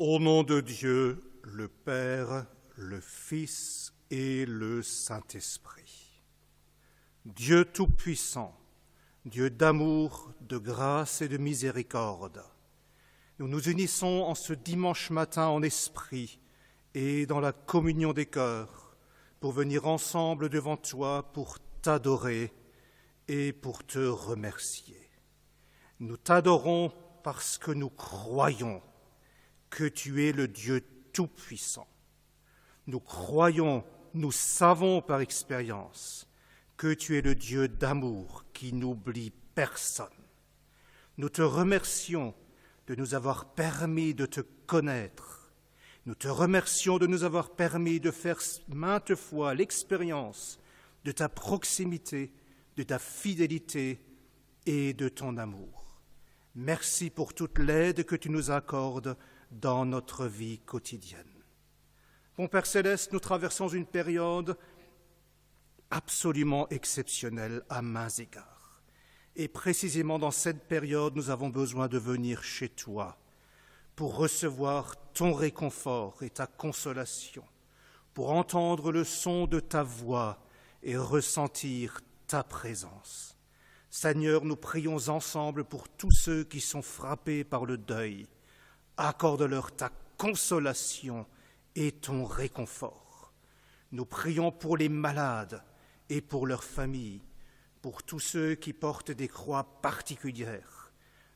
Au nom de Dieu, le Père, le Fils et le Saint-Esprit. Dieu Tout-Puissant, Dieu d'amour, de grâce et de miséricorde, nous nous unissons en ce dimanche matin en esprit et dans la communion des cœurs pour venir ensemble devant toi pour t'adorer et pour te remercier. Nous t'adorons parce que nous croyons que tu es le Dieu Tout-Puissant. Nous croyons, nous savons par expérience que tu es le Dieu d'amour qui n'oublie personne. Nous te remercions de nous avoir permis de te connaître. Nous te remercions de nous avoir permis de faire maintes fois l'expérience de ta proximité, de ta fidélité et de ton amour. Merci pour toute l'aide que tu nous accordes dans notre vie quotidienne. Mon Père Céleste, nous traversons une période absolument exceptionnelle à maints égards. Et précisément dans cette période, nous avons besoin de venir chez toi pour recevoir ton réconfort et ta consolation, pour entendre le son de ta voix et ressentir ta présence. Seigneur, nous prions ensemble pour tous ceux qui sont frappés par le deuil. Accorde-leur ta consolation et ton réconfort. Nous prions pour les malades et pour leurs familles, pour tous ceux qui portent des croix particulières,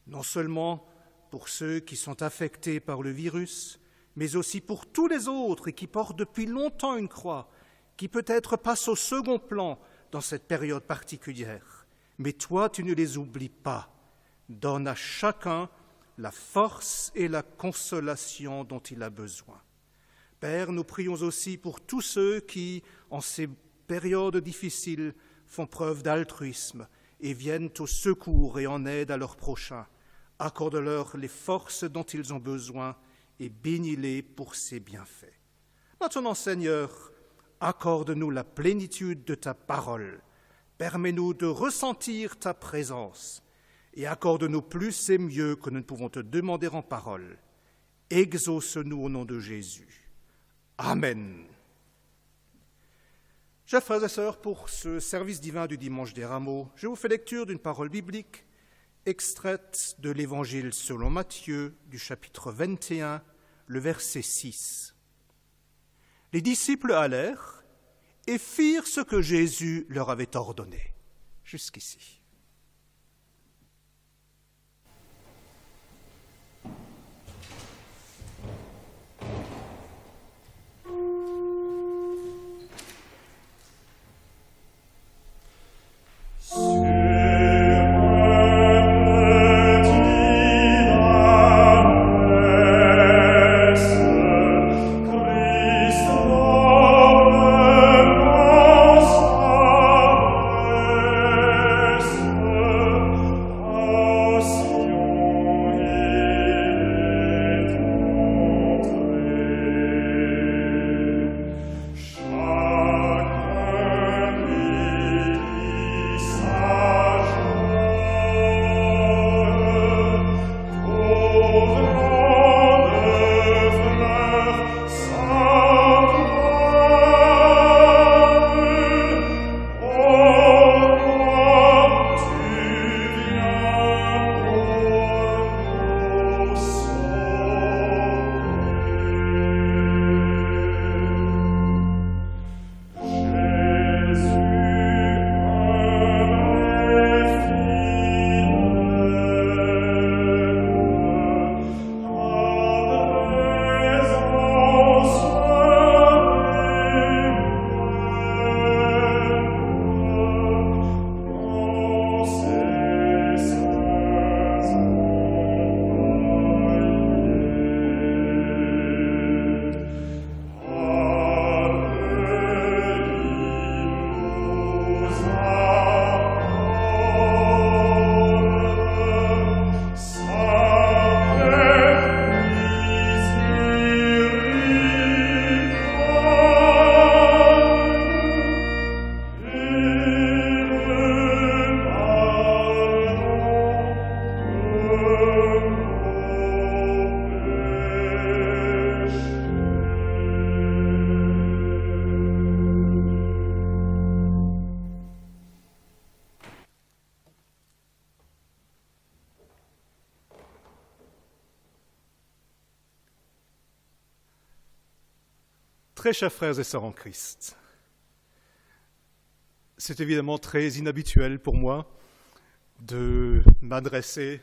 non seulement pour ceux qui sont affectés par le virus, mais aussi pour tous les autres qui portent depuis longtemps une croix, qui peut-être passe au second plan dans cette période particulière. Mais toi, tu ne les oublies pas. Donne à chacun la force et la consolation dont il a besoin. Père, nous prions aussi pour tous ceux qui, en ces périodes difficiles, font preuve d'altruisme et viennent au secours et en aide à leurs prochains. Accorde-leur les forces dont ils ont besoin et bénis-les pour ces bienfaits. Maintenant, Seigneur, accorde-nous la plénitude de ta parole. Permets-nous de ressentir ta présence et accorde-nous plus et mieux que nous ne pouvons te demander en parole. Exauce-nous au nom de Jésus. Amen. Chers frères et sœurs, pour ce service divin du dimanche des Rameaux, je vous fais lecture d'une parole biblique extraite de l'Évangile selon Matthieu, du chapitre 21, le verset 6. Les disciples allèrent et firent ce que Jésus leur avait ordonné. Jusqu'ici. Yes. Très chers frères et sœurs en Christ, c'est évidemment très inhabituel pour moi de m'adresser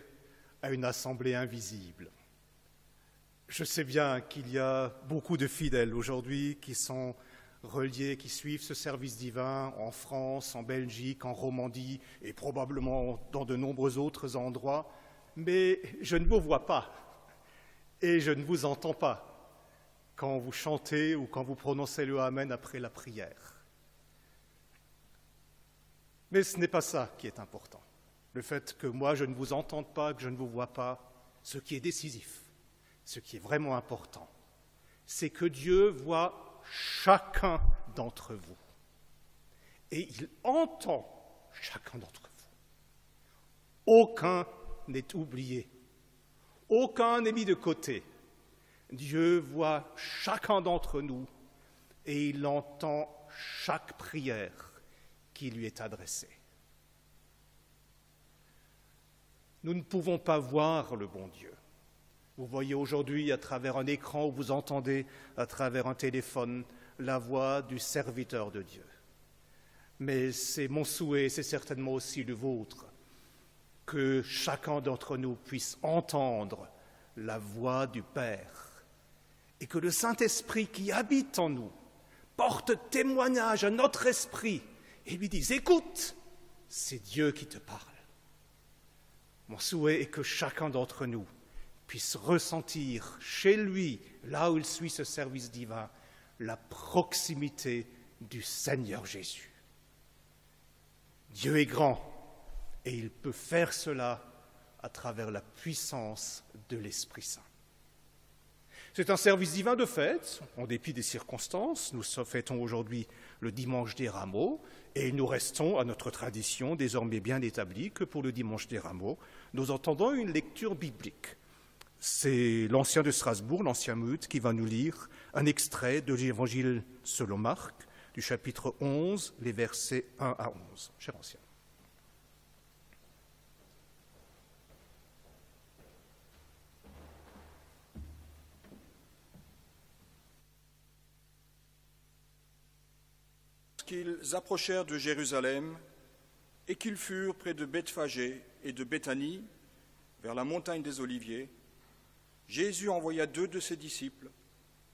à une assemblée invisible. Je sais bien qu'il y a beaucoup de fidèles aujourd'hui qui sont reliés, qui suivent ce service divin en France, en Belgique, en Romandie et probablement dans de nombreux autres endroits, mais je ne vous vois pas et je ne vous entends pas quand vous chantez ou quand vous prononcez le Amen après la prière. Mais ce n'est pas ça qui est important. Le fait que moi je ne vous entende pas, que je ne vous vois pas, ce qui est décisif, ce qui est vraiment important, c'est que Dieu voit chacun d'entre vous. Et il entend chacun d'entre vous. Aucun n'est oublié. Aucun n'est mis de côté. Dieu voit chacun d'entre nous et il entend chaque prière qui lui est adressée. Nous ne pouvons pas voir le bon Dieu. Vous voyez aujourd'hui à travers un écran ou vous entendez à travers un téléphone la voix du serviteur de Dieu. Mais c'est mon souhait, c'est certainement aussi le vôtre, que chacun d'entre nous puisse entendre la voix du Père et que le Saint-Esprit qui habite en nous porte témoignage à notre esprit et lui dise « Écoute, c'est Dieu qui te parle ». Mon souhait est que chacun d'entre nous puisse ressentir chez lui, là où il suit ce service divin, la proximité du Seigneur Jésus. Dieu est grand et il peut faire cela à travers la puissance de l'Esprit Saint. C'est un service divin de fête, en dépit des circonstances. Nous fêtons aujourd'hui le dimanche des Rameaux et nous restons à notre tradition désormais bien établie que pour le dimanche des Rameaux, nous entendons une lecture biblique. C'est l'ancien de Strasbourg, l'ancien Muth, qui va nous lire un extrait de l'Évangile selon Marc, du chapitre 11, les versets 1 à 11. Cher ancien. Qu'ils approchèrent de Jérusalem et qu'ils furent près de Bethphagée et de Béthanie, vers la montagne des Oliviers, Jésus envoya 2 de ses disciples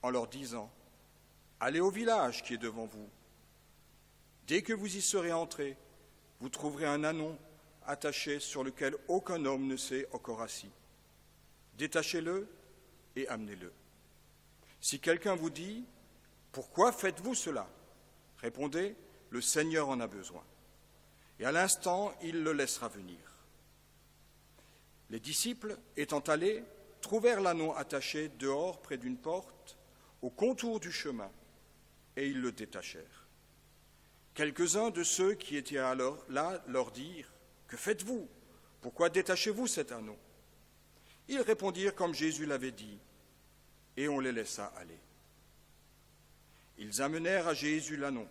en leur disant « Allez au village qui est devant vous. Dès que vous y serez entrés, vous trouverez un ânon attaché sur lequel aucun homme ne s'est encore assis. Détachez-le et amenez-le. Si quelqu'un vous dit « Pourquoi faites-vous cela ?» Répondez, le Seigneur en a besoin. Et à l'instant, il le laissera venir. Les disciples, étant allés, trouvèrent l'ânon attaché dehors près d'une porte, au contour du chemin, et ils le détachèrent. Quelques-uns de ceux qui étaient alors là leur dirent, « Que faites-vous? Pourquoi détachez-vous cet ânon ?» Ils répondirent comme Jésus l'avait dit, et on les laissa aller. Ils amenèrent à Jésus l'ânon,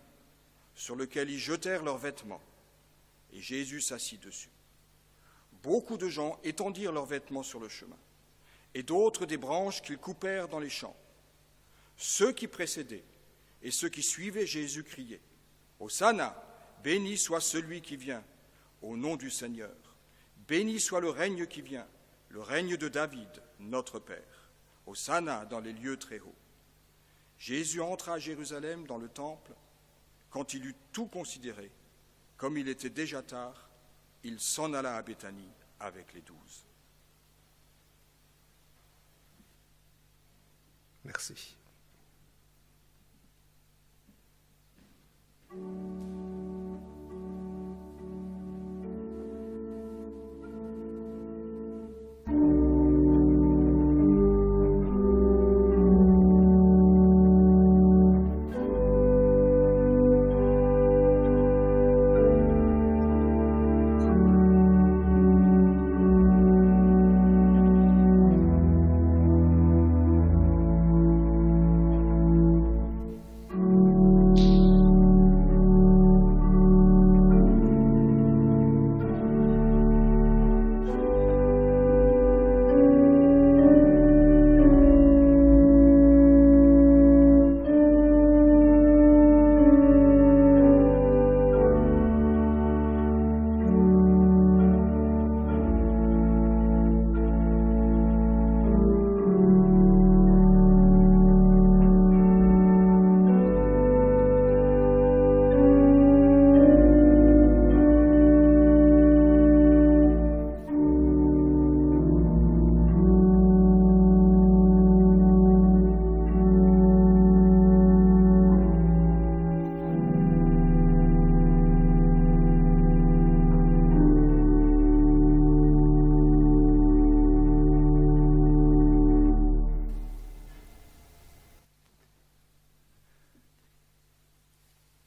sur lequel ils jetèrent leurs vêtements, et Jésus s'assit dessus. Beaucoup de gens étendirent leurs vêtements sur le chemin, et d'autres des branches qu'ils coupèrent dans les champs. Ceux qui précédaient et ceux qui suivaient Jésus criaient « Hosanna, béni soit celui qui vient, au nom du Seigneur. Béni soit le règne qui vient, le règne de David, notre Père. Hosanna dans les lieux très hauts. » Jésus entra à Jérusalem dans le temple. Quand il eut tout considéré, comme il était déjà tard, il s'en alla à Béthanie avec les 12. Merci.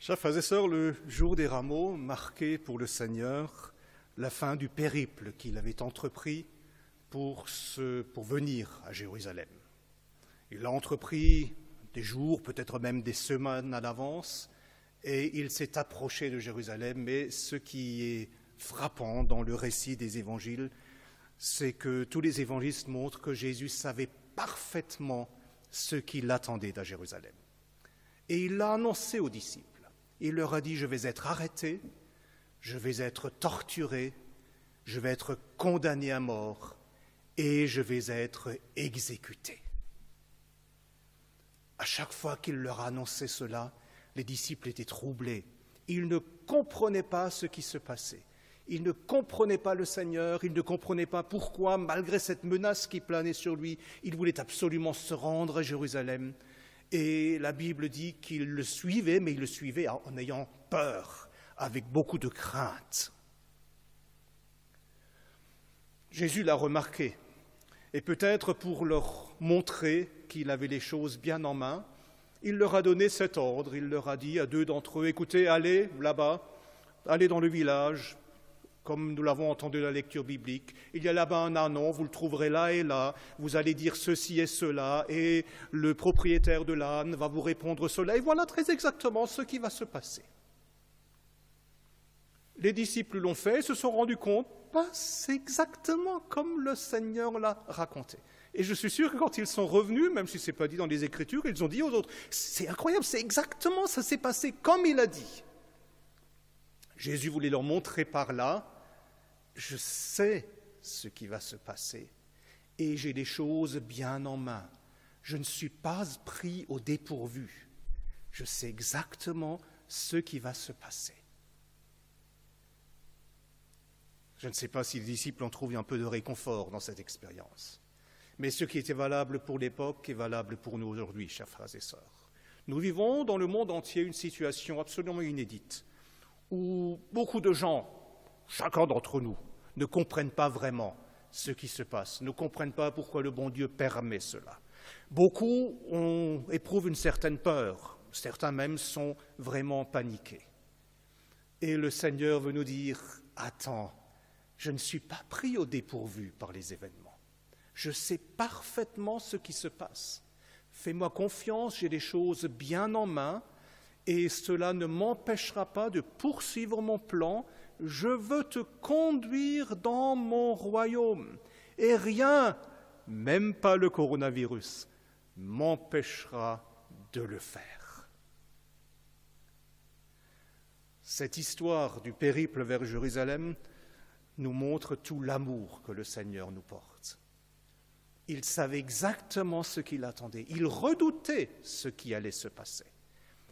Chers frères et sœurs, le jour des rameaux marquait pour le Seigneur la fin du périple qu'il avait entrepris pour venir à Jérusalem. Il l'a entrepris des jours, peut-être même des semaines à l'avance, et il s'est approché de Jérusalem. Mais ce qui est frappant dans le récit des évangiles, c'est que tous les évangélistes montrent que Jésus savait parfaitement ce qui l'attendait à Jérusalem. Et il l'a annoncé aux disciples. Il leur a dit « Je vais être arrêté, je vais être torturé, je vais être condamné à mort et je vais être exécuté. » À chaque fois qu'il leur a annoncé cela, les disciples étaient troublés. Ils ne comprenaient pas ce qui se passait. Ils ne comprenaient pas le Seigneur, ils ne comprenaient pas pourquoi, malgré cette menace qui planait sur lui, il voulait absolument se rendre à Jérusalem. Et la Bible dit qu'il le suivait, mais il le suivait en ayant peur, avec beaucoup de crainte. Jésus l'a remarqué, et peut-être pour leur montrer qu'il avait les choses bien en main, il leur a donné cet ordre. Il leur a dit à 2 d'entre eux, « Écoutez, allez là-bas, allez dans le village, comme nous l'avons entendu dans la lecture biblique. Il y a là-bas un ânon, vous le trouverez là et là, vous allez dire ceci et cela, et le propriétaire de l'âne va vous répondre cela. » Et voilà très exactement ce qui va se passer. Les disciples l'ont fait et se sont rendus compte, c'est exactement comme le Seigneur l'a raconté. Et je suis sûr que quand ils sont revenus, même si ce n'est pas dit dans les Écritures, ils ont dit aux autres, c'est incroyable, c'est exactement, ça s'est passé comme il a dit. Jésus voulait leur montrer par là, je sais ce qui va se passer et j'ai les choses bien en main. Je ne suis pas pris au dépourvu. Je sais exactement ce qui va se passer. Je ne sais pas si les disciples ont trouvé un peu de réconfort dans cette expérience. Mais ce qui était valable pour l'époque est valable pour nous aujourd'hui, chers frères et sœurs. Nous vivons dans le monde entier une situation absolument inédite, où beaucoup de gens, chacun d'entre nous, ne comprennent pas vraiment ce qui se passe, ne comprennent pas pourquoi le bon Dieu permet cela. Beaucoup éprouvent une certaine peur, certains même sont vraiment paniqués. Et le Seigneur veut nous dire, attends, je ne suis pas pris au dépourvu par les événements. Je sais parfaitement ce qui se passe. Fais-moi confiance, j'ai les choses bien en main et cela ne m'empêchera pas de poursuivre mon plan. Je veux te conduire dans mon royaume et rien, même pas le coronavirus, m'empêchera de le faire. Cette histoire du périple vers Jérusalem nous montre tout l'amour que le Seigneur nous porte. Il savait exactement ce qu'il attendait. Il redoutait ce qui allait se passer.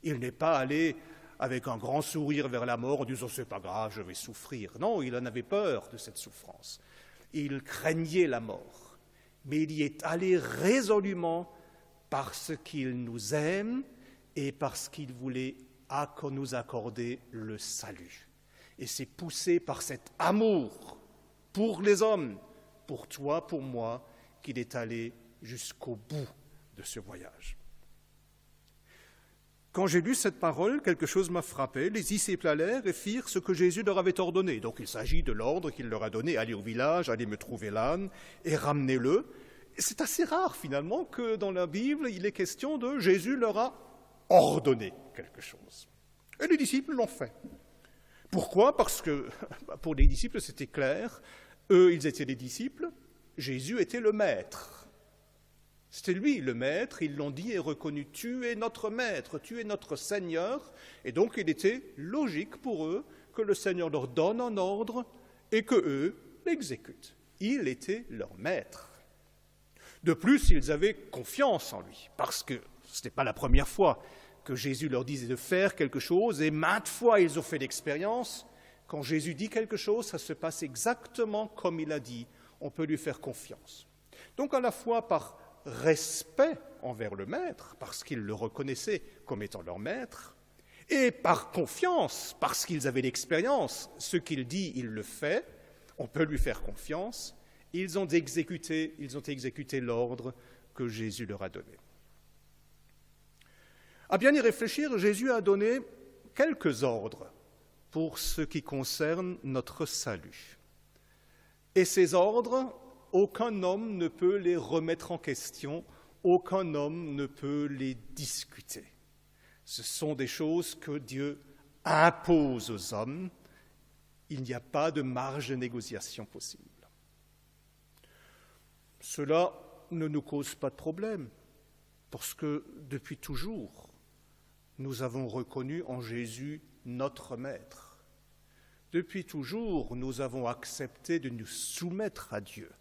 Il n'est pas allé avec un grand sourire vers la mort en disant « c'est pas grave, je vais souffrir ». Non, il en avait peur de cette souffrance. Il craignait la mort. Mais il y est allé résolument parce qu'il nous aime et parce qu'il voulait nous accorder le salut. Et c'est poussé par cet amour pour les hommes, pour toi, pour moi, qu'il est allé jusqu'au bout de ce voyage. Quand j'ai lu cette parole, quelque chose m'a frappé. Les disciples allèrent et firent ce que Jésus leur avait ordonné. Donc il s'agit de l'ordre qu'il leur a donné, allez au village, allez me trouver l'âne et ramenez-le. Et c'est assez rare finalement que dans la Bible, il est question de Jésus leur a ordonné quelque chose. Et les disciples l'ont fait. Pourquoi ? Parce que pour les disciples, c'était clair. Eux, ils étaient les disciples. Jésus était le maître. C'était lui le maître. Ils l'ont dit et reconnu. Tu es notre maître, tu es notre Seigneur. Et donc, il était logique pour eux que le Seigneur leur donne un ordre et qu'eux l'exécutent. Il était leur maître. De plus, ils avaient confiance en lui, parce que ce n'était pas la première fois que Jésus leur disait de faire quelque chose, et maintes fois ils ont fait l'expérience. Quand Jésus dit quelque chose, ça se passe exactement comme il a dit. On peut lui faire confiance. Donc à la fois par respect envers le maître, parce qu'ils le reconnaissaient comme étant leur maître, et par confiance, parce qu'ils avaient l'expérience, ce qu'il dit, il le fait, on peut lui faire confiance. Ils ont exécuté l'ordre que Jésus leur a donné. À bien y réfléchir, Jésus a donné quelques ordres pour ce qui concerne notre salut. Et ces ordres, aucun homme ne peut les remettre en question, aucun homme ne peut les discuter. Ce sont des choses que Dieu impose aux hommes. Il n'y a pas de marge de négociation possible. Cela ne nous cause pas de problème, parce que depuis toujours, nous avons reconnu en Jésus notre Maître. Depuis toujours, nous avons accepté de nous soumettre à Dieu.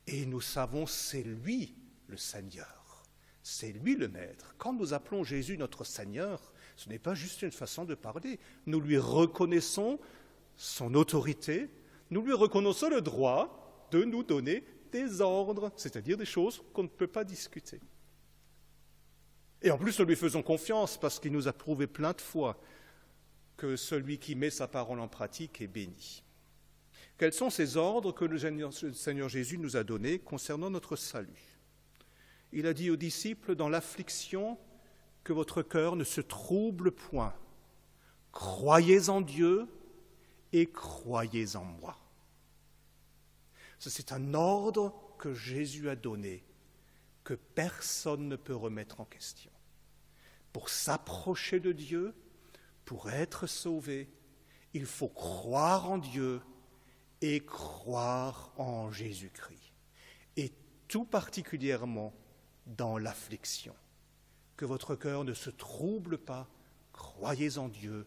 Et nous savons, c'est lui le Seigneur, c'est lui le Maître. Quand nous appelons Jésus notre Seigneur, ce n'est pas juste une façon de parler. Nous lui reconnaissons son autorité, nous lui reconnaissons le droit de nous donner des ordres, c'est-à-dire des choses qu'on ne peut pas discuter. Et en plus, nous lui faisons confiance parce qu'il nous a prouvé plein de fois que celui qui met sa parole en pratique est béni. Quels sont ces ordres que le Seigneur Jésus nous a donnés concernant notre salut? Il a dit aux disciples, dans l'affliction, que votre cœur ne se trouble point. Croyez en Dieu et croyez en moi. C'est un ordre que Jésus a donné, que personne ne peut remettre en question. Pour s'approcher de Dieu, pour être sauvé, il faut croire en Dieu et croire en Jésus-Christ. Et tout particulièrement dans l'affliction. Que votre cœur ne se trouble pas, croyez en Dieu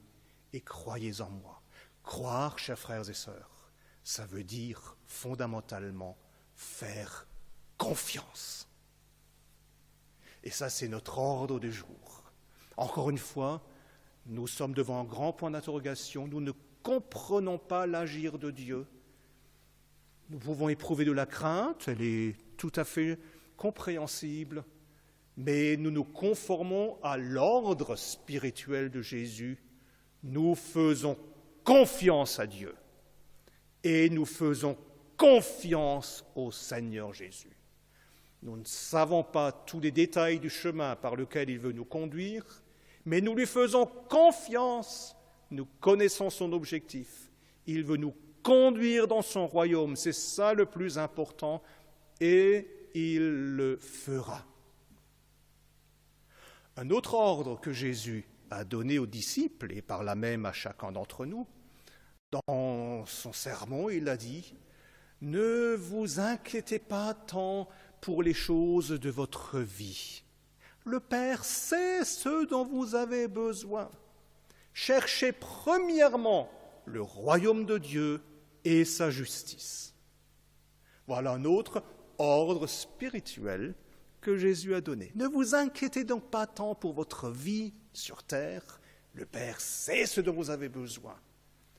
et croyez en moi. Croire, chers frères et sœurs, ça veut dire fondamentalement faire confiance. Et ça, c'est notre ordre du jour. Encore une fois, nous sommes devant un grand point d'interrogation. Nous ne comprenons pas l'agir de Dieu. Nous pouvons éprouver de la crainte, elle est tout à fait compréhensible, mais nous nous conformons à l'ordre spirituel de Jésus. Nous faisons confiance à Dieu et nous faisons confiance au Seigneur Jésus. Nous ne savons pas tous les détails du chemin par lequel il veut nous conduire, mais nous lui faisons confiance. Nous connaissons son objectif. Il veut nous conduire dans son royaume, c'est ça le plus important, et il le fera. Un autre ordre que Jésus a donné aux disciples, et par là même à chacun d'entre nous, dans son sermon, il a dit « Ne vous inquiétez pas tant pour les choses de votre vie. Le Père sait ce dont vous avez besoin. Cherchez premièrement le royaume de Dieu et sa justice. » Voilà un autre ordre spirituel que Jésus a donné. Ne vous inquiétez donc pas tant pour votre vie sur terre. Le Père sait ce dont vous avez besoin.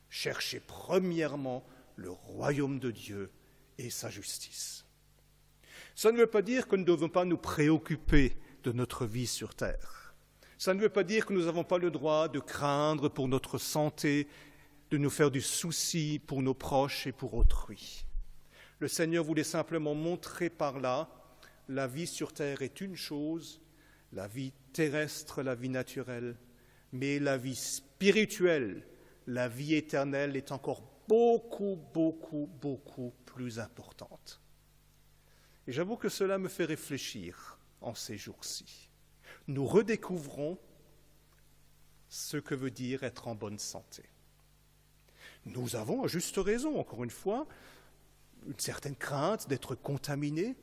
Cherchez premièrement le royaume de Dieu et sa justice. Ça ne veut pas dire que nous ne devons pas nous préoccuper de notre vie sur terre. Ça ne veut pas dire que nous n'avons pas le droit de craindre pour notre santé, de nous faire du souci pour nos proches et pour autrui. Le Seigneur voulait simplement montrer par là, la vie sur terre est une chose, la vie terrestre, la vie naturelle, mais la vie spirituelle, la vie éternelle est encore beaucoup plus importante. Et j'avoue que cela me fait réfléchir en ces jours-ci. Nous redécouvrons ce que veut dire être en bonne santé. Nous avons, à juste raison, encore une fois, une certaine crainte d'être contaminés,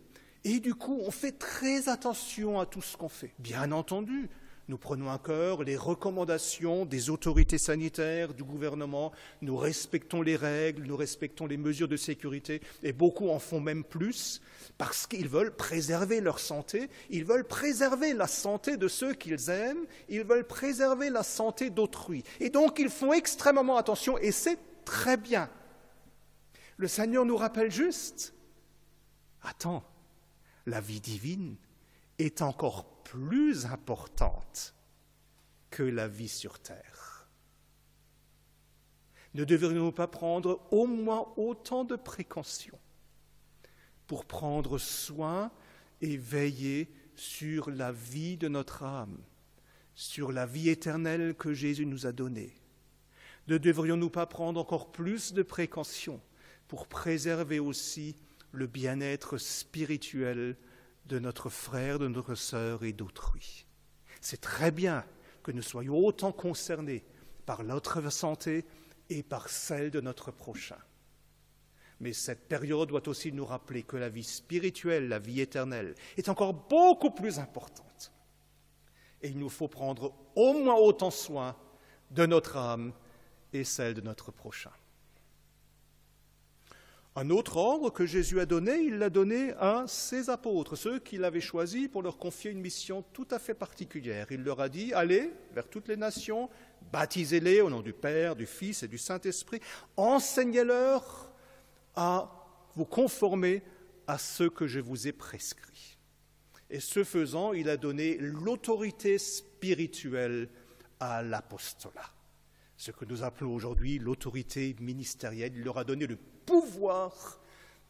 et du coup, on fait très attention à tout ce qu'on fait. Bien entendu, nous prenons à cœur les recommandations des autorités sanitaires, du gouvernement, nous respectons les règles, nous respectons les mesures de sécurité, et beaucoup en font même plus, parce qu'ils veulent préserver leur santé, ils veulent préserver la santé de ceux qu'ils aiment, ils veulent préserver la santé d'autrui. Et donc, ils font extrêmement attention, et c'est très bien. Le Seigneur nous rappelle juste, attends, la vie divine est encore plus importante que la vie sur terre. Ne devrions-nous pas prendre au moins autant de précautions pour prendre soin et veiller sur la vie de notre âme, sur la vie éternelle que Jésus nous a donnée, ne devrions-nous pas prendre encore plus de précautions pour préserver aussi le bien-être spirituel de notre frère, de notre sœur et d'autrui? C'est très bien que nous soyons autant concernés par notre santé et par celle de notre prochain. Mais cette période doit aussi nous rappeler que la vie spirituelle, la vie éternelle, est encore beaucoup plus importante. Et il nous faut prendre au moins autant soin de notre âme et celle de notre prochain. Un autre ordre que Jésus a donné, il l'a donné à ses apôtres, ceux qu'il avait choisis pour leur confier une mission tout à fait particulière. Il leur a dit, allez vers toutes les nations, baptisez-les au nom du Père, du Fils et du Saint-Esprit, enseignez-leur à vous conformer à ce que je vous ai prescrit. Et ce faisant, il a donné l'autorité spirituelle à l'apostolat, ce que nous appelons aujourd'hui l'autorité ministérielle. Il leur a donné le pouvoir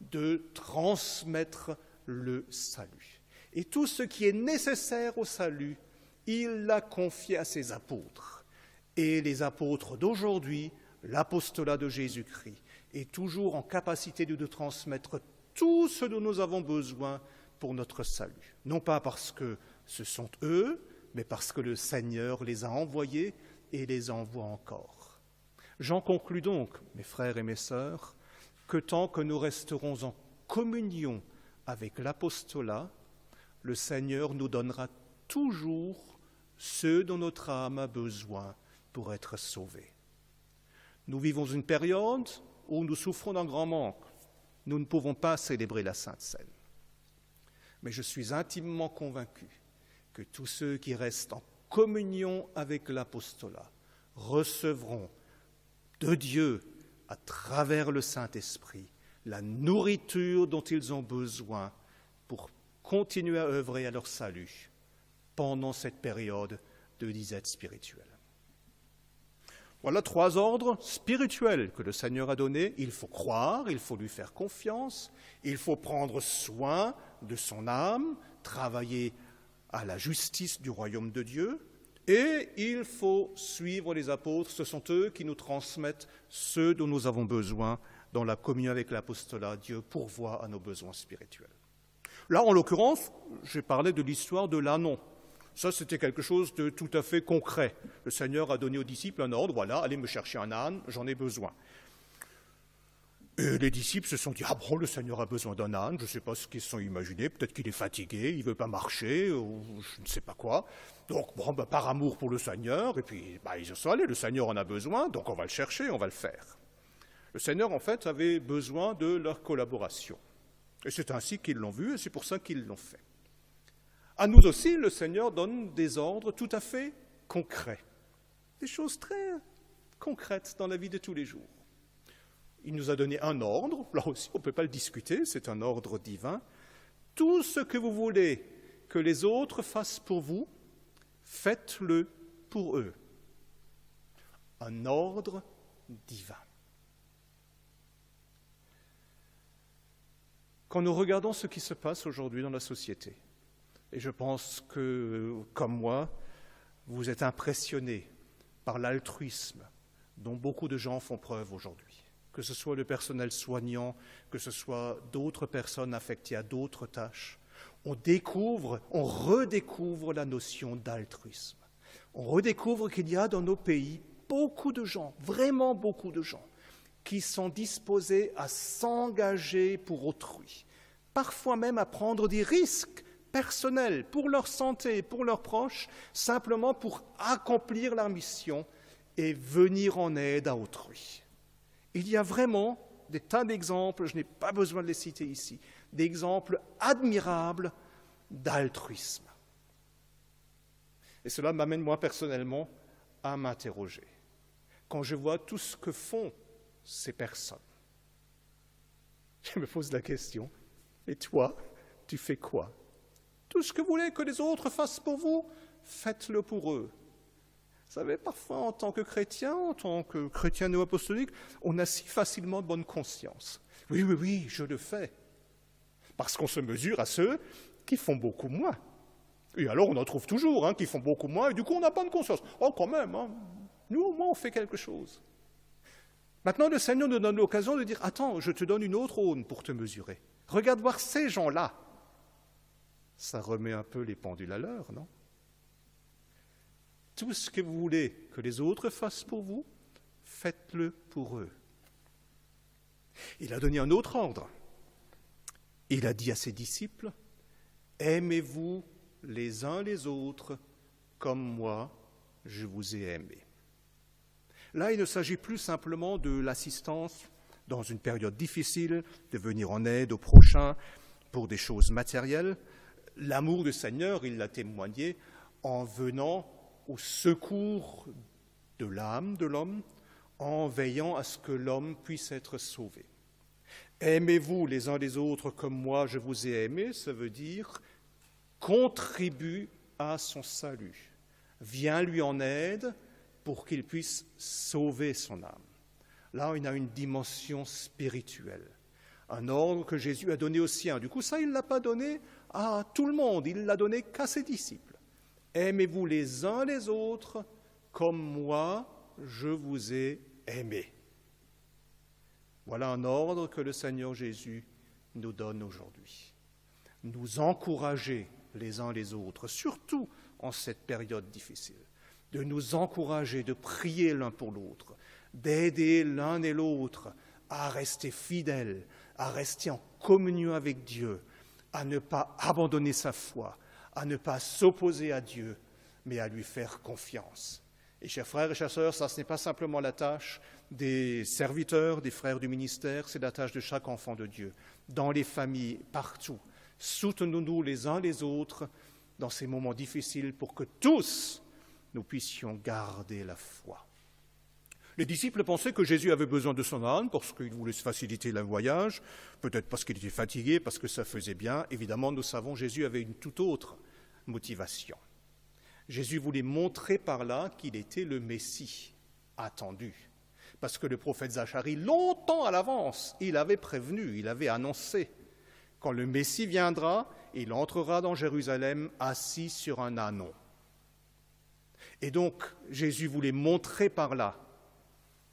de transmettre le salut. Et tout ce qui est nécessaire au salut, il l'a confié à ses apôtres. Et les apôtres d'aujourd'hui, l'apostolat de Jésus-Christ, est toujours en capacité de nous transmettre tout ce dont nous avons besoin pour notre salut. Non pas parce que ce sont eux, mais parce que le Seigneur les a envoyés et les envoie encore. J'en conclus donc, mes frères et mes sœurs, que tant que nous resterons en communion avec l'apostolat, le Seigneur nous donnera toujours ce dont notre âme a besoin pour être sauvée. Nous vivons une période où nous souffrons d'un grand manque. Nous ne pouvons pas célébrer la Sainte Seine. Mais je suis intimement convaincu que tous ceux qui restent en communion avec l'apostolat recevront de Dieu, à travers le Saint-Esprit, la nourriture dont ils ont besoin pour continuer à œuvrer à leur salut pendant cette période de disette spirituelle. Voilà 3 ordres spirituels que le Seigneur a donnés. Il faut croire, il faut lui faire confiance, il faut prendre soin de son âme, travailler à la justice du royaume de Dieu, et il faut suivre les apôtres. Ce sont eux qui nous transmettent ce dont nous avons besoin dans la communion avec l'apostolat. Dieu pourvoit à nos besoins spirituels. Là, en l'occurrence, j'ai parlé de l'histoire de l'ânon. Ça, c'était quelque chose de tout à fait concret. Le Seigneur a donné aux disciples un ordre, voilà, allez me chercher un âne, j'en ai besoin. Et les disciples se sont dit, ah bon, le Seigneur a besoin d'un âne, je ne sais pas ce qu'ils se sont imaginés, peut-être qu'il est fatigué, il ne veut pas marcher, ou je ne sais pas quoi. Donc, bon, par amour pour le Seigneur, et puis ils se sont allés, le Seigneur en a besoin, donc on va le chercher, on va le faire. Le Seigneur, en fait, avait besoin de leur collaboration. Et c'est ainsi qu'ils l'ont vu, et c'est pour ça qu'ils l'ont fait. À nous aussi, le Seigneur donne des ordres tout à fait concrets, des choses très concrètes dans la vie de tous les jours. Il nous a donné un ordre, là aussi on ne peut pas le discuter, c'est un ordre divin. Tout ce que vous voulez que les autres fassent pour vous, faites-le pour eux. Un ordre divin. Quand nous regardons ce qui se passe aujourd'hui dans la société, et je pense que, comme moi, vous êtes impressionnés par l'altruisme dont beaucoup de gens font preuve aujourd'hui, que ce soit le personnel soignant, que ce soit d'autres personnes affectées à d'autres tâches. On redécouvre la notion d'altruisme. On redécouvre qu'il y a dans nos pays beaucoup de gens, vraiment beaucoup de gens, qui sont disposés à s'engager pour autrui, parfois même à prendre des risques personnels pour leur santé, pour leurs proches, simplement pour accomplir leur mission et venir en aide à autrui. Il y a vraiment des tas d'exemples, je n'ai pas besoin de les citer ici, d'exemples admirables d'altruisme. Et cela m'amène moi personnellement à m'interroger. Quand je vois tout ce que font ces personnes, je me pose la question, et toi, tu fais quoi? Tout ce que vous voulez que les autres fassent pour vous, faites-le pour eux. Vous savez, parfois, en tant que chrétien néo-apostolique, on a si facilement bonne conscience. Oui, je le fais. Parce qu'on se mesure à ceux qui font beaucoup moins. Et alors on en trouve toujours qui font beaucoup moins, et du coup on n'a pas de conscience. Oh quand même, nous au moins on fait quelque chose. Maintenant le Seigneur nous donne l'occasion de dire, attends, je te donne une autre aune pour te mesurer. Regarde voir ces gens-là. Ça remet un peu les pendules à l'heure, non? Tout ce que vous voulez que les autres fassent pour vous, faites-le pour eux. Il a donné un autre ordre. Il a dit à ses disciples, aimez-vous les uns les autres comme moi, je vous ai aimé. Là, il ne s'agit plus simplement de l'assistance dans une période difficile, de venir en aide aux prochains pour des choses matérielles. L'amour du Seigneur, il l'a témoigné en venant au secours de l'âme de l'homme, en veillant à ce que l'homme puisse être sauvé. Aimez-vous les uns les autres comme moi je vous ai aimé, ça veut dire contribue à son salut, viens lui en aide pour qu'il puisse sauver son âme. Là, il a une dimension spirituelle, un ordre que Jésus a donné aux siens. Du coup, ça, il ne l'a pas donné à tout le monde, il l'a donné qu'à ses disciples. Aimez-vous les uns les autres comme moi je vous ai aimé. Voilà un ordre que le Seigneur Jésus nous donne aujourd'hui. Nous encourager les uns les autres, surtout en cette période difficile, de nous encourager, de prier l'un pour l'autre, d'aider l'un et l'autre à rester fidèles, à rester en communion avec Dieu, à ne pas abandonner sa foi, à ne pas s'opposer à Dieu, mais à lui faire confiance. Et chers frères et chères sœurs, ça ce n'est pas simplement la tâche des serviteurs, des frères du ministère, c'est la tâche de chaque enfant de Dieu, dans les familles, partout. Soutenons-nous les uns les autres dans ces moments difficiles pour que tous nous puissions garder la foi. Les disciples pensaient que Jésus avait besoin de son âne parce qu'il voulait se faciliter le voyage, peut-être parce qu'il était fatigué, parce que ça faisait bien. Évidemment, nous savons que Jésus avait une toute autre motivation. Jésus voulait montrer par là qu'il était le Messie attendu. Parce que le prophète Zacharie, longtemps à l'avance, il avait prévenu, il avait annoncé. Quand le Messie viendra, il entrera dans Jérusalem assis sur un ânon. Et donc, Jésus voulait montrer par là,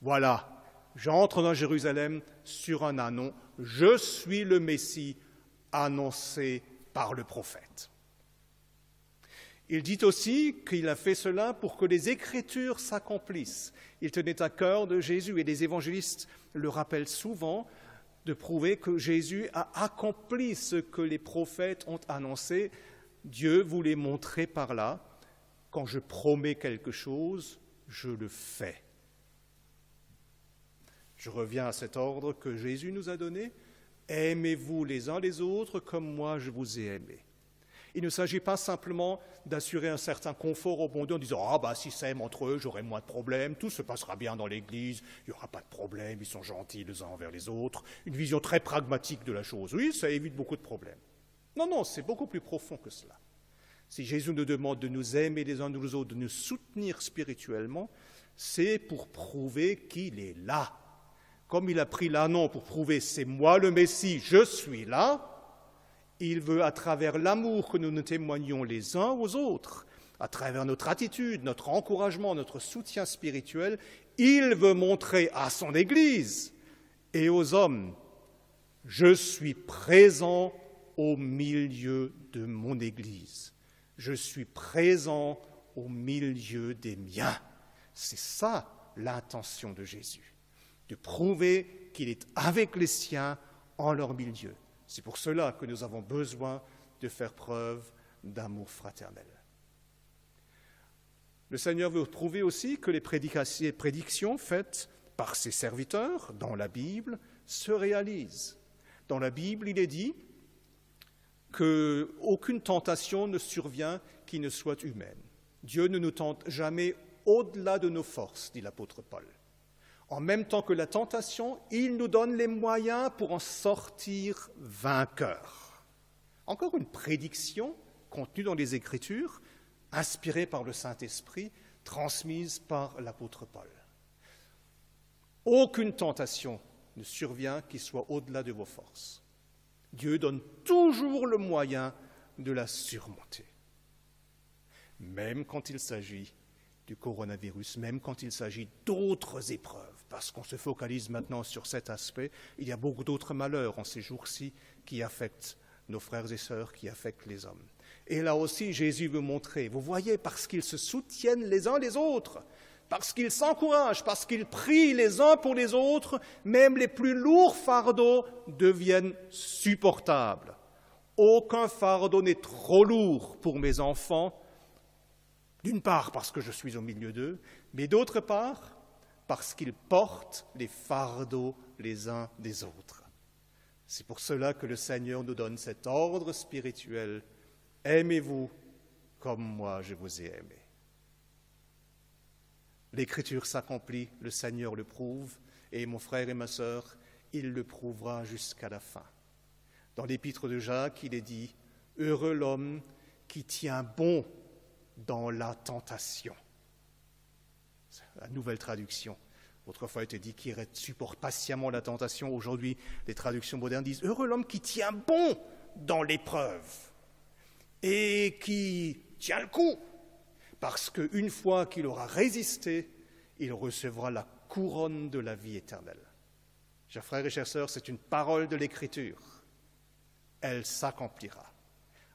voilà, j'entre dans Jérusalem sur un ânon, je suis le Messie annoncé par le prophète. Il dit aussi qu'il a fait cela pour que les Écritures s'accomplissent. Il tenait à cœur de Jésus, et les évangélistes le rappellent souvent, de prouver que Jésus a accompli ce que les prophètes ont annoncé. Dieu voulait montrer par là, quand je promets quelque chose, je le fais. Je reviens à cet ordre que Jésus nous a donné. Aimez-vous les uns les autres comme moi je vous ai aimé. Il ne s'agit pas simplement d'assurer un certain confort au bon Dieu en disant « Ah, s'ils s'aiment entre eux, j'aurai moins de problèmes, tout se passera bien dans l'Église, il n'y aura pas de problème, ils sont gentils les uns envers les autres. » Une vision très pragmatique de la chose. Oui, ça évite beaucoup de problèmes. Non, c'est beaucoup plus profond que cela. Si Jésus nous demande de nous aimer les uns les autres, de nous soutenir spirituellement, c'est pour prouver qu'il est là. Comme il a pris l'ânon pour prouver « C'est moi le Messie, je suis là », il veut, à travers l'amour que nous nous témoignons les uns aux autres, à travers notre attitude, notre encouragement, notre soutien spirituel, il veut montrer à son Église et aux hommes, je suis présent au milieu de mon Église. Je suis présent au milieu des miens. C'est ça l'intention de Jésus, de prouver qu'il est avec les siens en leur milieu. C'est pour cela que nous avons besoin de faire preuve d'amour fraternel. Le Seigneur veut prouver aussi que les prédictions faites par ses serviteurs dans la Bible se réalisent. Dans la Bible, il est dit qu'aucune tentation ne survient qui ne soit humaine. Dieu ne nous tente jamais au-delà de nos forces, dit l'apôtre Paul. En même temps que la tentation, il nous donne les moyens pour en sortir vainqueurs. Encore une prédiction contenue dans les Écritures, inspirée par le Saint-Esprit, transmise par l'apôtre Paul. Aucune tentation ne survient qui soit au-delà de vos forces. Dieu donne toujours le moyen de la surmonter. même quand il s'agit du coronavirus, même quand il s'agit d'autres épreuves, parce qu'on se focalise maintenant sur cet aspect. Il y a beaucoup d'autres malheurs en ces jours-ci qui affectent nos frères et sœurs, qui affectent les hommes. Et là aussi, Jésus veut montrer, vous voyez, parce qu'ils se soutiennent les uns les autres, parce qu'ils s'encouragent, parce qu'ils prient les uns pour les autres, même les plus lourds fardeaux deviennent supportables. Aucun fardeau n'est trop lourd pour mes enfants, d'une part parce que je suis au milieu d'eux, mais d'autre part parce qu'ils portent les fardeaux les uns des autres. C'est pour cela que le Seigneur nous donne cet ordre spirituel. Aimez-vous comme moi je vous ai aimé. L'Écriture s'accomplit, le Seigneur le prouve, et mon frère et ma sœur, il le prouvera jusqu'à la fin. Dans l'épître de Jacques, il est dit « Heureux l'homme qui tient bon dans la tentation ». C'est la nouvelle traduction. Autrefois, il était dit qu'il supporte patiemment la tentation. Aujourd'hui, les traductions modernes disent « Heureux l'homme qui tient bon dans l'épreuve et qui tient le coup ». Parce qu'une fois qu'il aura résisté, il recevra la couronne de la vie éternelle. Chers frères et chères sœurs, c'est une parole de l'Écriture. Elle s'accomplira.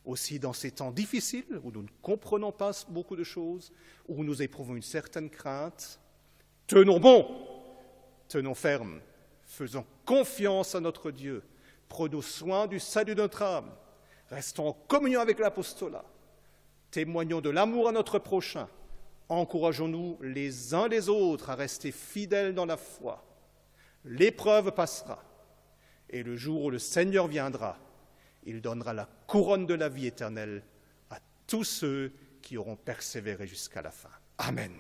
Aussi dans ces temps difficiles, où nous ne comprenons pas beaucoup de choses, où nous éprouvons une certaine crainte, tenons bon, tenons ferme, faisons confiance à notre Dieu, prenons soin du salut de notre âme, restons en communion avec l'apostolat, témoignons de l'amour à notre prochain, encourageons-nous les uns les autres à rester fidèles dans la foi. L'épreuve passera, et le jour où le Seigneur viendra, il donnera la couronne de la vie éternelle à tous ceux qui auront persévéré jusqu'à la fin. Amen.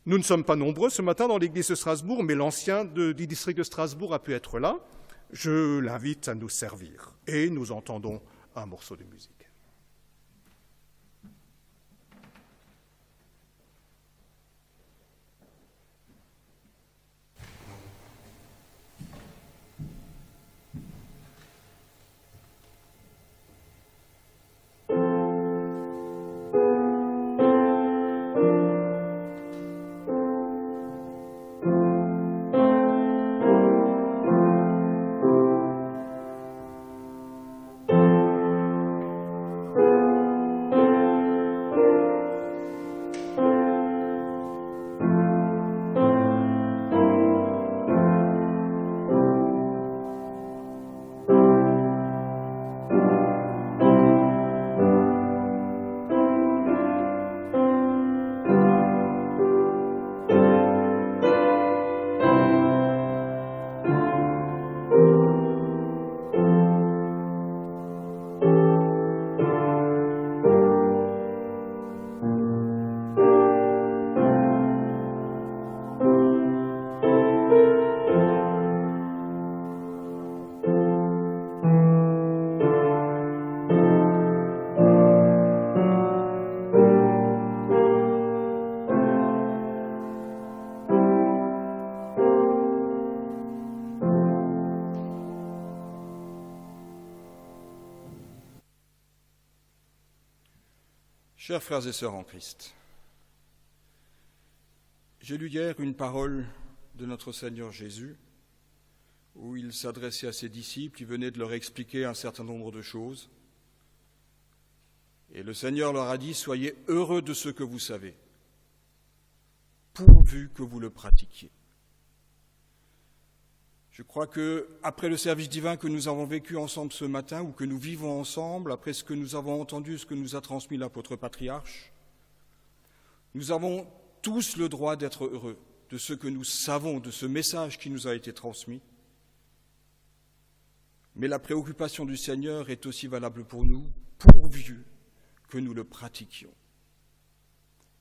Nous ne sommes pas nombreux ce matin dans l'église de Strasbourg, mais l'ancien du district de Strasbourg a pu être là. Je l'invite à nous servir et nous entendons un morceau de musique. Chers frères et sœurs en Christ, j'ai lu hier une parole de notre Seigneur Jésus où il s'adressait à ses disciples, il venait de leur expliquer un certain nombre de choses. Et le Seigneur leur a dit « Soyez heureux de ce que vous savez, pourvu que vous le pratiquiez ». Je crois qu'après le service divin que nous avons vécu ensemble ce matin, ou que nous vivons ensemble, après ce que nous avons entendu, ce que nous a transmis l'apôtre patriarche, nous avons tous le droit d'être heureux de ce que nous savons, de ce message qui nous a été transmis. Mais la préoccupation du Seigneur est aussi valable pour nous, pourvu que nous le pratiquions,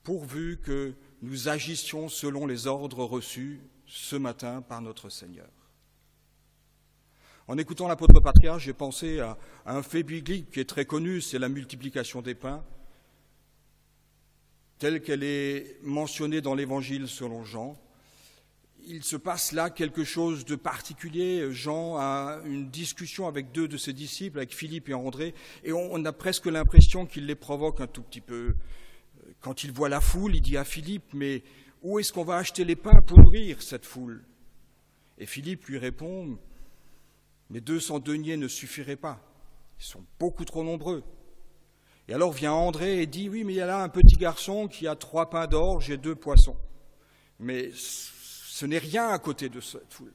pourvu que nous agissions selon les ordres reçus ce matin par notre Seigneur. En écoutant l'apôtre patriarche, j'ai pensé à un fait biblique qui est très connu, c'est la multiplication des pains, telle qu'elle est mentionnée dans l'Évangile selon Jean. il se passe là quelque chose de particulier. Jean a une discussion avec 2 de ses disciples, avec Philippe et André, et on a presque l'impression qu'il les provoque un tout petit peu. Quand il voit la foule, il dit à Philippe, mais où est-ce qu'on va acheter les pains pour nourrir cette foule? Et Philippe lui répond, mais 200 deniers ne suffiraient pas, ils sont beaucoup trop nombreux. Et alors vient André et dit, oui, mais il y a là un petit garçon qui a 3 pains d'orge et 2 poissons. Mais ce n'est rien à côté de cette foule.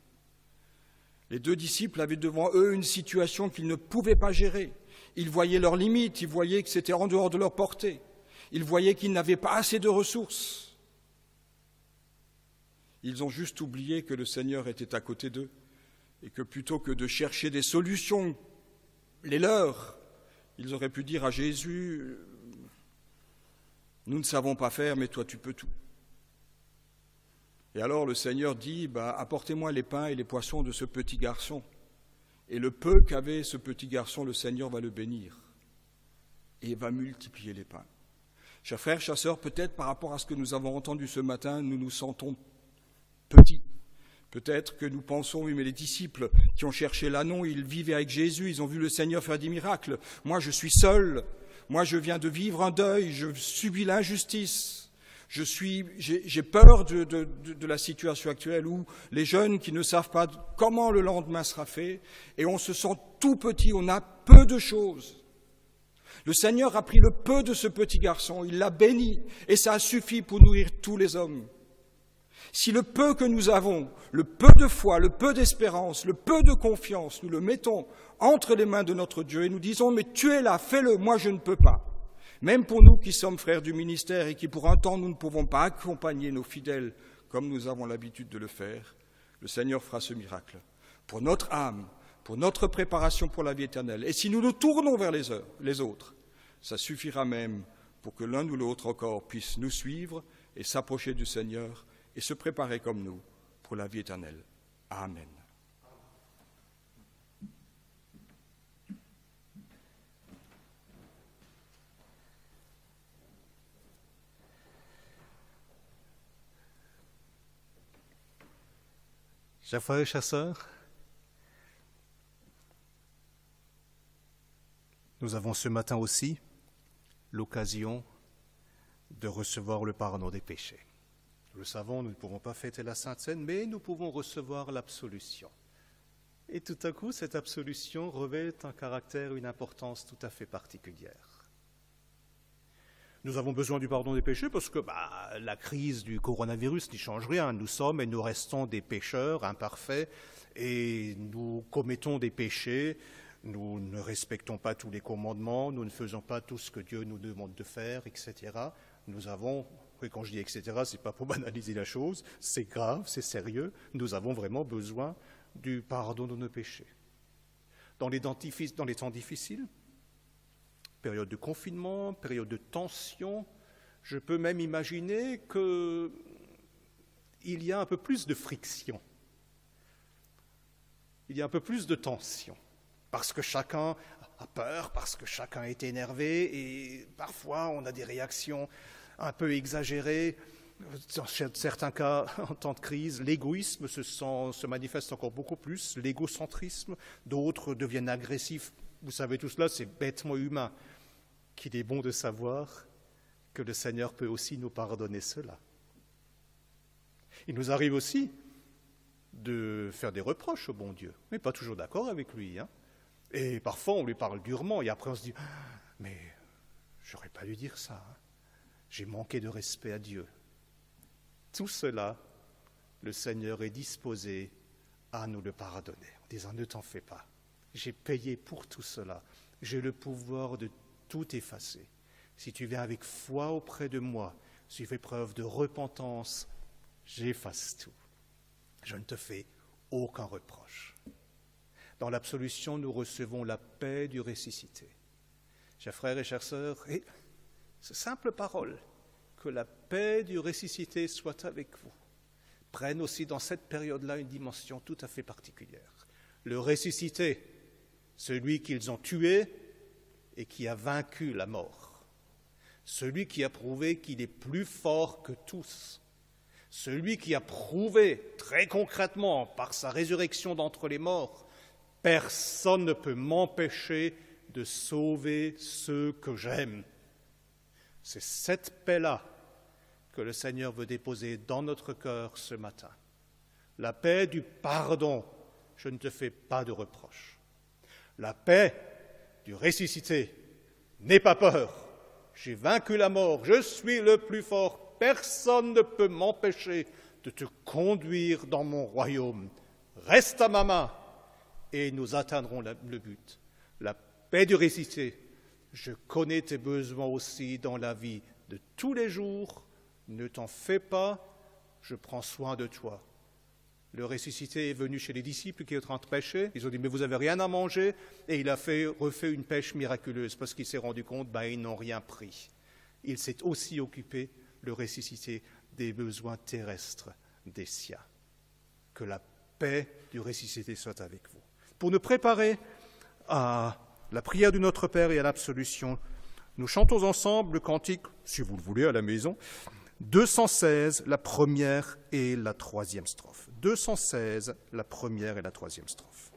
Les 2 disciples avaient devant eux une situation qu'ils ne pouvaient pas gérer. Ils voyaient leurs limites, ils voyaient que c'était en dehors de leur portée. Ils voyaient qu'ils n'avaient pas assez de ressources. Ils ont juste oublié que le Seigneur était à côté d'eux et que plutôt que de chercher des solutions, les leurs, ils auraient pu dire à Jésus, « Nous ne savons pas faire, mais toi tu peux tout. » Et alors le Seigneur dit, apportez-moi les pains et les poissons de ce petit garçon. Et le peu qu'avait ce petit garçon, le Seigneur va le bénir et va multiplier les pains. Chers frères, chers sœurs, peut-être par rapport à ce que nous avons entendu ce matin, nous nous sentons petits. Peut-être que nous pensons, oui, mais les disciples qui ont cherché l'anneau, ils vivaient avec Jésus, ils ont vu le Seigneur faire des miracles. Moi, je suis seul. Moi, je viens de vivre un deuil, je subis l'injustice. J'ai peur de la situation actuelle où les jeunes qui ne savent pas comment le lendemain sera fait, et on se sent tout petit, on a peu de choses. Le Seigneur a pris le peu de ce petit garçon, il l'a béni, et ça a suffi pour nourrir tous les hommes. Si le peu que nous avons, le peu de foi, le peu d'espérance, le peu de confiance, nous le mettons entre les mains de notre Dieu et nous disons, mais tu es là, fais-le, moi je ne peux pas. Même pour nous qui sommes frères du ministère et qui pour un temps nous ne pouvons pas accompagner nos fidèles comme nous avons l'habitude de le faire, le Seigneur fera ce miracle pour notre âme, pour notre préparation pour la vie éternelle. Et si nous nous tournons vers les autres, ça suffira même pour que l'un ou l'autre encore puisse nous suivre et s'approcher du Seigneur et se préparer comme nous pour la vie éternelle. Amen. Chers frères et chers sœurs, nous avons ce matin aussi l'occasion de recevoir le pardon des péchés. Nous le savons, nous ne pouvons pas fêter la Sainte Seine, mais nous pouvons recevoir l'absolution. Et tout à coup, cette absolution revêt un caractère, une importance tout à fait particulière. Nous avons besoin du pardon des péchés parce que la crise du coronavirus n'y change rien. Nous sommes et nous restons des pécheurs imparfaits et nous commettons des péchés. Nous ne respectons pas tous les commandements, nous ne faisons pas tout ce que Dieu nous demande de faire, etc. Nous avons, et quand je dis etc., ce n'est pas pour banaliser la chose, c'est grave, c'est sérieux. Nous avons vraiment besoin du pardon de nos péchés. Dans les temps difficiles, période de confinement, période de tension, je peux même imaginer qu'il y a un peu plus de friction. Il y a un peu plus de tension, parce que chacun a peur, parce que chacun est énervé, et parfois on a des réactions un peu exagérées. Dans certains cas, en temps de crise, l'égoïsme se manifeste encore beaucoup plus, l'égocentrisme, d'autres deviennent agressifs. Vous savez tout cela, c'est bêtement humain. Qu'il est bon de savoir que le Seigneur peut aussi nous pardonner cela. Il nous arrive aussi de faire des reproches au bon Dieu, mais pas toujours d'accord avec lui. Et parfois on lui parle durement, et après on se dit « mais j'aurais pas dû dire ça, j'ai manqué de respect à Dieu ». Tout cela, le Seigneur est disposé à nous le pardonner, en disant « ne t'en fais pas, j'ai payé pour tout cela, j'ai le pouvoir de tout effacer. Si tu viens avec foi auprès de moi, si tu fais preuve de repentance, j'efface tout. Je ne te fais aucun reproche. » Dans l'absolution, nous recevons la paix du ressuscité. Chers frères et chères sœurs, et ces simples paroles, que la paix du ressuscité soit avec vous, prennent aussi dans cette période-là une dimension tout à fait particulière. Le ressuscité, celui qu'ils ont tué et qui a vaincu la mort, celui qui a prouvé qu'il est plus fort que tous, celui qui a prouvé très concrètement par sa résurrection d'entre les morts, personne ne peut m'empêcher de sauver ceux que j'aime. C'est cette paix-là que le Seigneur veut déposer dans notre cœur ce matin. La paix du pardon, je ne te fais pas de reproches. La paix du ressuscité, n'aie pas peur, j'ai vaincu la mort, je suis le plus fort, personne ne peut m'empêcher de te conduire dans mon royaume. Reste à ma main et nous atteindrons le but. La paix du ressuscité, je connais tes besoins aussi dans la vie de tous les jours, ne t'en fais pas, je prends soin de toi. Le ressuscité est venu chez les disciples qui étaient en train de pêcher. Ils ont dit, mais vous n'avez rien à manger. Et il a refait une pêche miraculeuse parce qu'il s'est rendu compte, ils n'ont rien pris. Il s'est aussi occupé, le ressuscité, des besoins terrestres des siens. Que la paix du ressuscité soit avec vous. Pour nous préparer à la prière du Notre Père et à l'absolution, nous chantons ensemble le cantique, si vous le voulez, à la maison, 216, la première et la troisième strophe. 216, la première et la troisième strophe.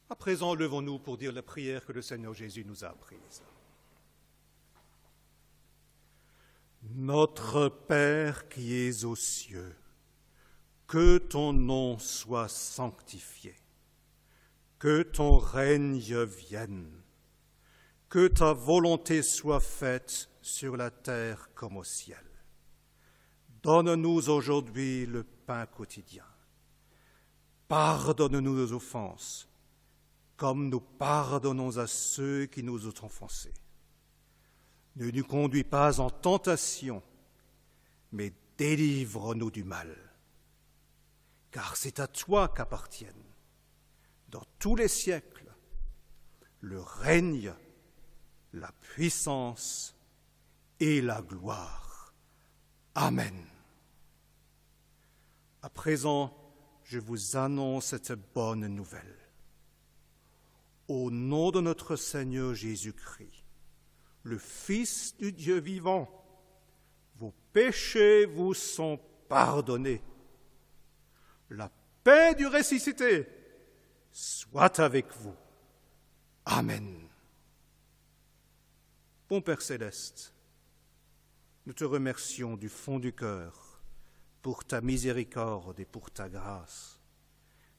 À présent, levons-nous pour dire la prière que le Seigneur Jésus nous a apprise. Notre Père qui es aux cieux, que ton nom soit sanctifié, que ton règne vienne, que ta volonté soit faite sur la terre comme au ciel. Donne-nous aujourd'hui le pain quotidien. Pardonne-nous nos offenses, comme nous pardonnons à ceux qui nous ont offensés. Ne nous conduis pas en tentation, mais délivre-nous du mal. Car c'est à toi qu'appartiennent, dans tous les siècles, le règne, la puissance et la gloire. Amen. À présent, je vous annonce cette bonne nouvelle. Au nom de notre Seigneur Jésus-Christ, le Fils du Dieu vivant, vos péchés vous sont pardonnés. La paix du ressuscité soit avec vous. Amen. Bon Père céleste, nous te remercions du fond du cœur pour ta miséricorde et pour ta grâce.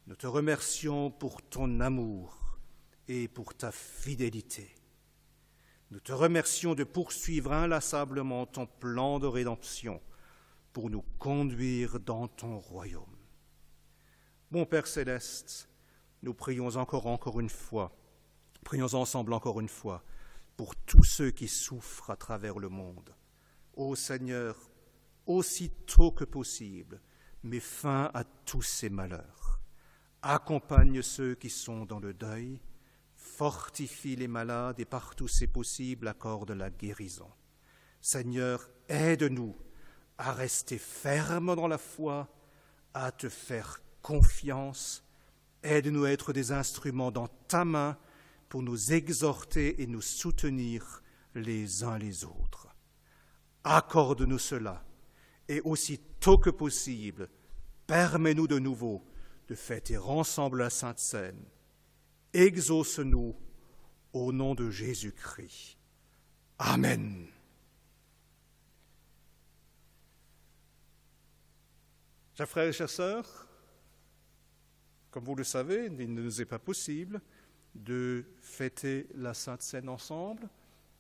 Nous te remercions pour ton amour et pour ta fidélité. Nous te remercions de poursuivre inlassablement ton plan de rédemption pour nous conduire dans ton royaume. Mon Père céleste, nous prions encore une fois, prions ensemble encore une fois pour tous ceux qui souffrent à travers le monde. Ô Seigneur, aussitôt que possible, mets fin à tous ces malheurs. Accompagne ceux qui sont dans le deuil, fortifie les malades et partout c'est possible, accorde la guérison. Seigneur, aide-nous à rester fermes dans la foi, à te faire confiance. Aide-nous à être des instruments dans ta main pour nous exhorter et nous soutenir les uns les autres. Accorde-nous cela et aussitôt que possible, permets-nous de nouveau de fêter ensemble la Sainte Seine. Exauce-nous au nom de Jésus-Christ. Amen. Chers frères et chères sœurs, comme vous le savez, il ne nous est pas possible de fêter la Sainte Seine ensemble,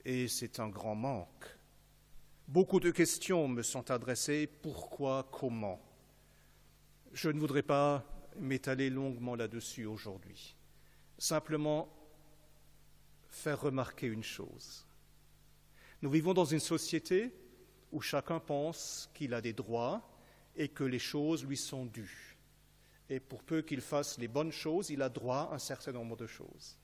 et c'est un grand manque. Beaucoup de questions me sont adressées, pourquoi, comment? Je ne voudrais pas m'étaler longuement là-dessus aujourd'hui. Simplement faire remarquer une chose. Nous vivons dans une société où chacun pense qu'il a des droits et que les choses lui sont dues. Et pour peu qu'il fasse les bonnes choses, il a droit à un certain nombre de choses.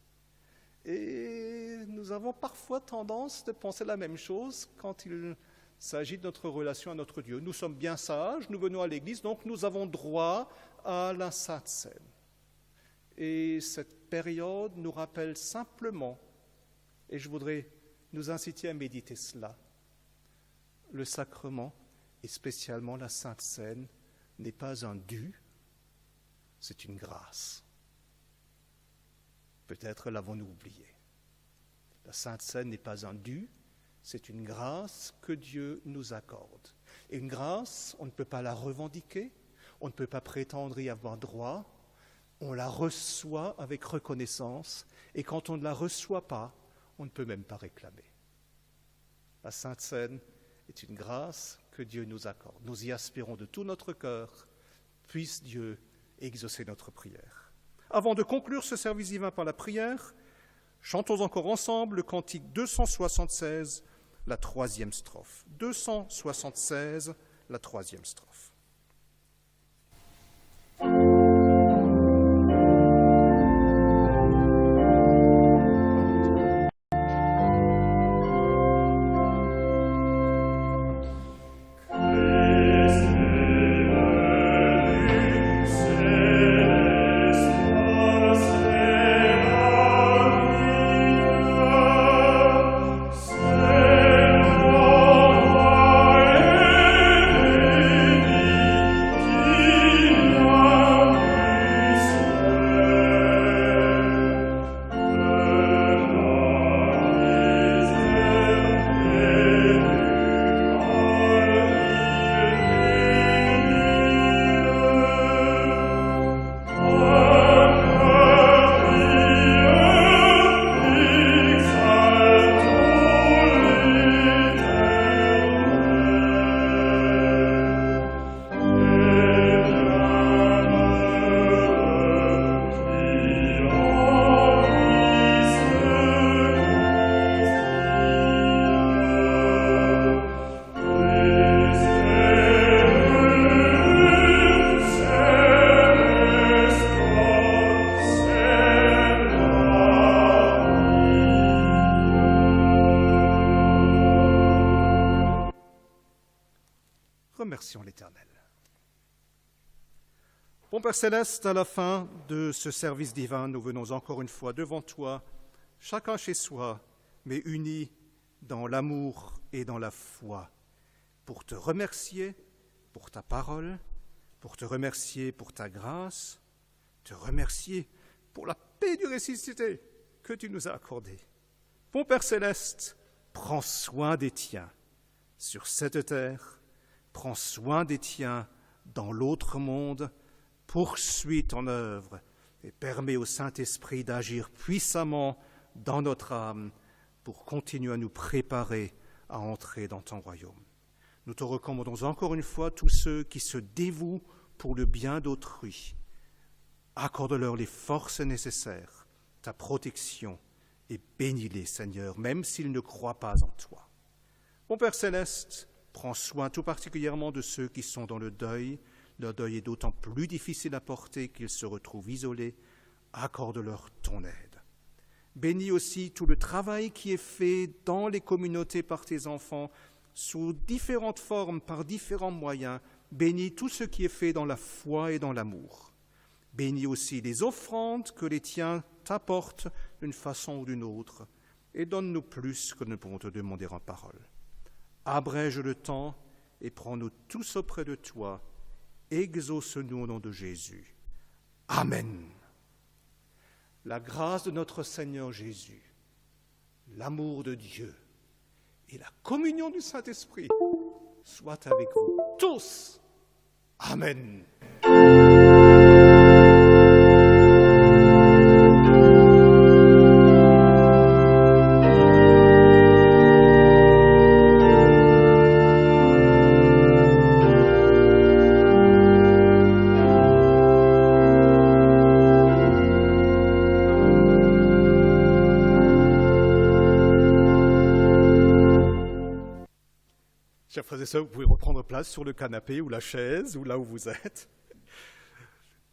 Et nous avons parfois tendance de penser la même chose quand il s'agit de notre relation à notre Dieu. Nous sommes bien sages, nous venons à l'Église, donc nous avons droit à la Sainte Seine. Et cette période nous rappelle simplement, et je voudrais nous inciter à méditer cela, le sacrement, et spécialement la Sainte Seine, n'est pas un dû, c'est une grâce. Peut-être l'avons-nous oublié. La Sainte Seine n'est pas un dû, c'est une grâce que Dieu nous accorde. Et une grâce, on ne peut pas la revendiquer, on ne peut pas prétendre y avoir droit, on la reçoit avec reconnaissance, et quand on ne la reçoit pas, on ne peut même pas réclamer. La Sainte Seine est une grâce que Dieu nous accorde. Nous y aspirons de tout notre cœur, puisse Dieu exaucer notre prière. Avant de conclure ce service divin par la prière, chantons encore ensemble le cantique 276, la 3e strophe. 276, la 3e strophe. Remercions l'Éternel. Bon Père Céleste, à la fin de ce service divin, nous venons encore une fois devant toi, chacun chez soi, mais unis dans l'amour et dans la foi, pour te remercier pour ta parole, pour te remercier pour ta grâce, te remercier pour la paix du ressuscité que tu nous as accordé. Mon Père céleste, prends soin des tiens sur cette terre, prends soin des tiens dans l'autre monde, poursuis ton œuvre et permets au Saint-Esprit d'agir puissamment dans notre âme pour continuer à nous préparer à entrer dans ton royaume. Nous te recommandons encore une fois tous ceux qui se dévouent pour le bien d'autrui. Accorde-leur les forces nécessaires, ta protection, et bénis-les, Seigneur, même s'ils ne croient pas en toi. Mon Père céleste, prends soin tout particulièrement de ceux qui sont dans le deuil. Leur deuil est d'autant plus difficile à porter qu'ils se retrouvent isolés. Accorde-leur ton aide. Bénis aussi tout le travail qui est fait dans les communautés par tes enfants, sous différentes formes, par différents moyens. Bénis tout ce qui est fait dans la foi et dans l'amour. Bénis aussi les offrandes que les tiens t'apportent d'une façon ou d'une autre, et donne-nous plus que nous pouvons te demander en parole. Abrège le temps et prends-nous tous auprès de toi. Exauce-nous au nom de Jésus. Amen. La grâce de notre Seigneur Jésus, l'amour de Dieu et la communion du Saint-Esprit soient avec vous tous. Amen. Chers frères et sœurs, vous pouvez reprendre place sur le canapé ou la chaise ou là où vous êtes.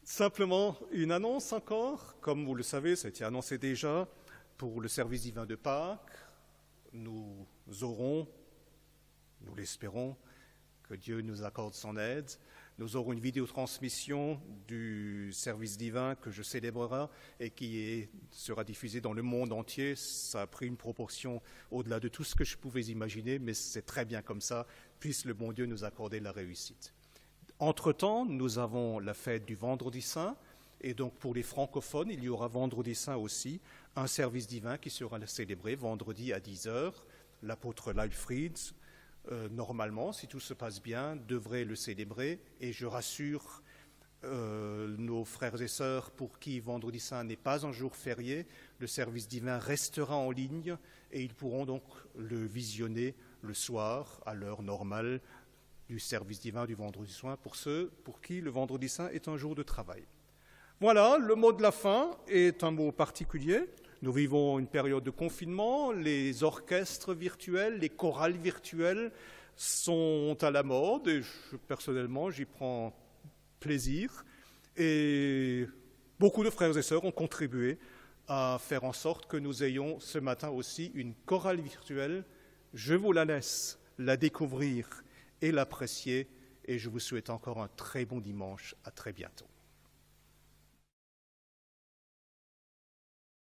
Simplement une annonce encore, comme vous le savez, ça a été annoncé déjà pour le service divin de Pâques. Nous aurons, nous l'espérons, que Dieu nous accorde son aide. Nous aurons une vidéotransmission du service divin que je célébrerai et qui sera diffusée dans le monde entier. Ça a pris une proportion au-delà de tout ce que je pouvais imaginer, mais c'est très bien comme ça. Puisse le bon Dieu nous accorder la réussite. Entre-temps, nous avons la fête du Vendredi Saint, et donc pour les francophones, il y aura Vendredi Saint aussi, un service divin qui sera célébré vendredi à 10h. L'apôtre Leifried, normalement, si tout se passe bien, devrait le célébrer, et je rassure nos frères et sœurs pour qui Vendredi Saint n'est pas un jour férié, le service divin restera en ligne et ils pourront donc le visionner le soir à l'heure normale du service divin du Vendredi Saint pour ceux pour qui le Vendredi Saint est un jour de travail. Voilà, le mot de la fin est un mot particulier. Nous vivons une période de confinement, les orchestres virtuels, les chorales virtuelles sont à la mode et personnellement j'y prends plaisir et beaucoup de frères et sœurs ont contribué à faire en sorte que nous ayons ce matin aussi une chorale virtuelle. Je vous la laisse la découvrir et l'apprécier et je vous souhaite encore un très bon dimanche. À très bientôt.